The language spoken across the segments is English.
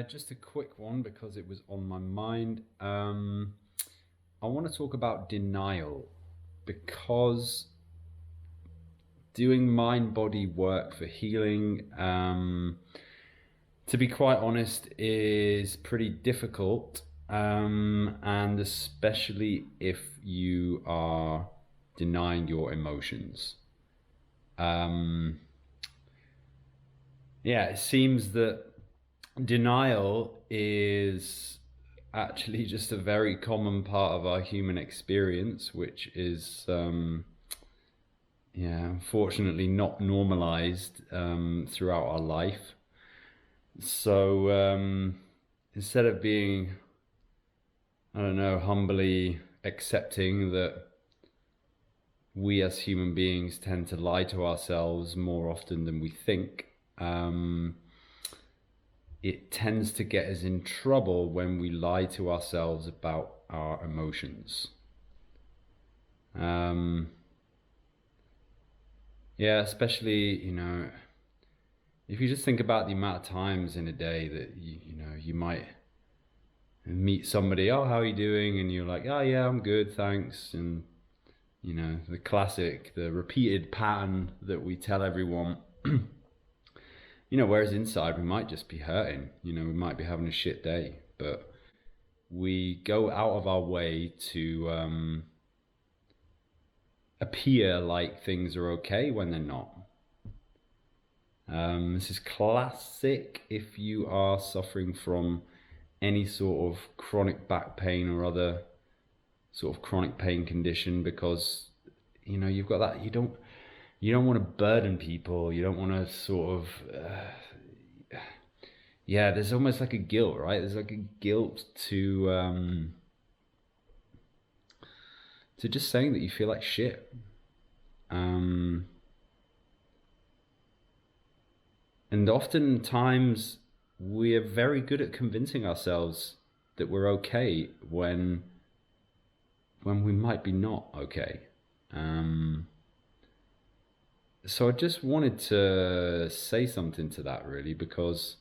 Just a quick one because it was on my mind. I want to talk about denial because doing mind body work for healing, to be quite honest, is pretty difficult. And especially if you are denying your emotions. Um, yeah, it seems that denial is actually just a very common part of our human experience, which is, yeah, unfortunately not normalized throughout our life. So instead of being, I don't know, humbly accepting that we as human beings tend to lie to ourselves more often than we think, it tends to get us in trouble when we lie to ourselves about our emotions. Yeah, especially, if you just think about the amount of times in a day that you might meet somebody, oh, how are you doing? And you're like, oh yeah, I'm good, thanks. And the classic, the repeated pattern that we tell everyone. Whereas inside we might just be hurting, we might be having a shit day, but we go out of our way to appear like things are okay when they're not. This is classic if you are suffering from any sort of chronic back pain or other sort of chronic pain condition, because you've got that, you don't want to burden people, you don't want to sort of yeah, there's almost like a guilt, right? There's like a guilt to just saying that you feel like shit. And oftentimes we are very good at convincing ourselves that we're okay when we might be not okay. So I just wanted to say something to that, really, because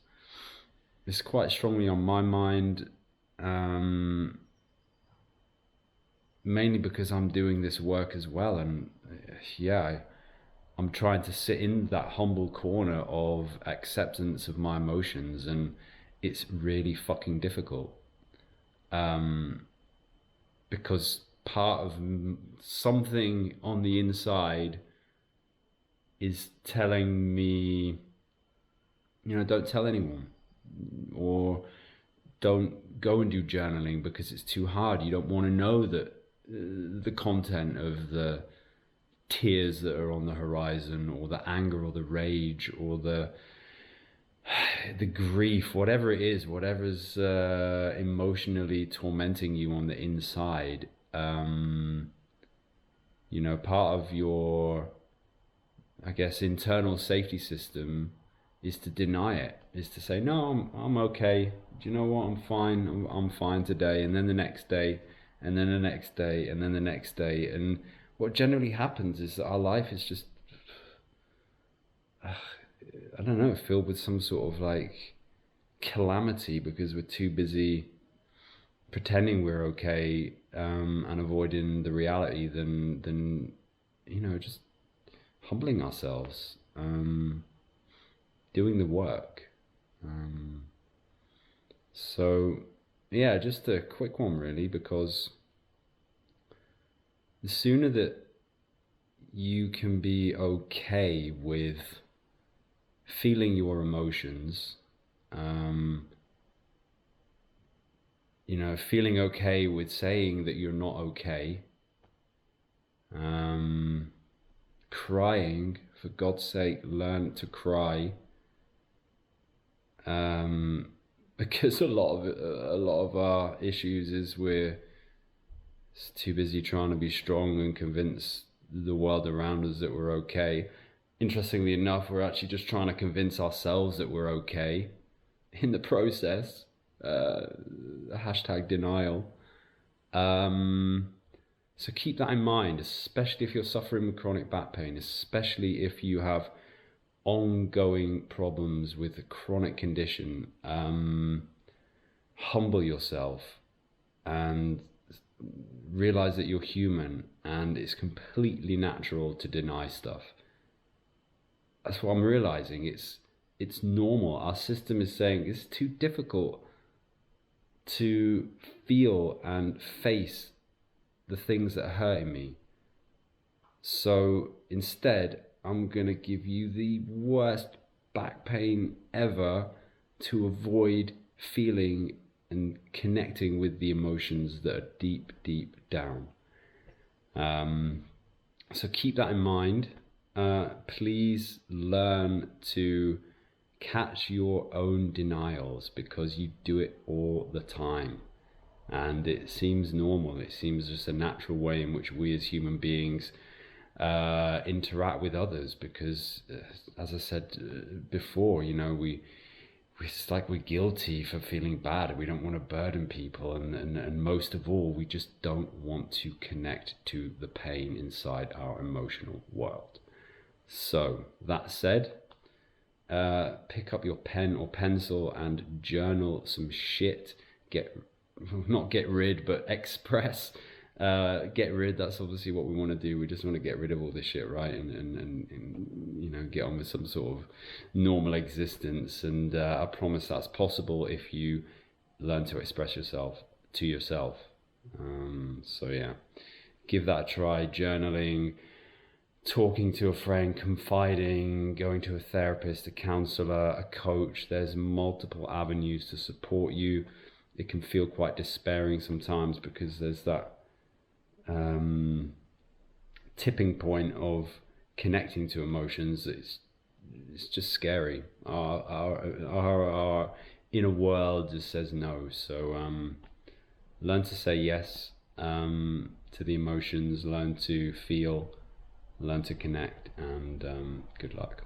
it's quite strongly on my mind, mainly because I'm doing this work as well. And yeah, I'm trying to sit in that humble corner of acceptance of my emotions, and it's really fucking difficult. Because part of something on the inside is telling me, don't tell anyone, or don't go and do journaling because it's too hard. You don't want to know that the content of the tears that are on the horizon, or the anger, or the rage, or the grief, whatever it is, whatever's emotionally tormenting you on the inside. Part of your, I guess, internal safety system is to deny it, is to say, no, I'm okay. Do you know what? I'm fine. I'm fine today. And then the next day, and then the next day, and then the next day. And what generally happens is that our life is just, I don't know, filled with some sort of like calamity, because we're too busy pretending we're okay, and avoiding the reality than just humbling ourselves, doing the work. So yeah, just a quick one really, because the sooner that you can be okay with feeling your emotions, feeling okay with saying that you're not okay, crying, for God's sake, learn to cry, because a lot of our issues is we're too busy trying to be strong and convince the world around us that we're okay. Interestingly enough, we're actually just trying to convince ourselves that we're okay in the process. Hashtag denial. So keep that in mind, especially if you're suffering with chronic back pain, especially if you have ongoing problems with a chronic condition, humble yourself and realize that you're human and it's completely natural to deny stuff. That's what I'm realizing. It's normal. Our system is saying it's too difficult to feel and face the things that are hurting me. So instead, I'm going to give you the worst back pain ever to avoid feeling and connecting with the emotions that are deep, deep down. So keep that in mind. Please learn to catch your own denials, because you do it all the time. And it seems normal. It seems just a natural way in which we as human beings interact with others, because as I said before, it's like we're guilty for feeling bad. We don't want to burden people, and most of all, we just don't want to connect to the pain inside our emotional world. So that said, pick up your pen or pencil and journal some shit. Not get rid, but express. Get rid, that's obviously what we want to do. We just want to get rid of all this shit, right? And get on with some sort of normal existence. And I promise that's possible if you learn to express yourself to yourself. So yeah, give that a try. Journaling, talking to a friend, confiding, going to a therapist, a counselor, a coach. There's multiple avenues to support you. It can feel quite despairing sometimes because there's that tipping point of connecting to emotions. It's just scary. Our inner world just says no. So learn to say yes to the emotions, learn to feel, learn to connect, and good luck.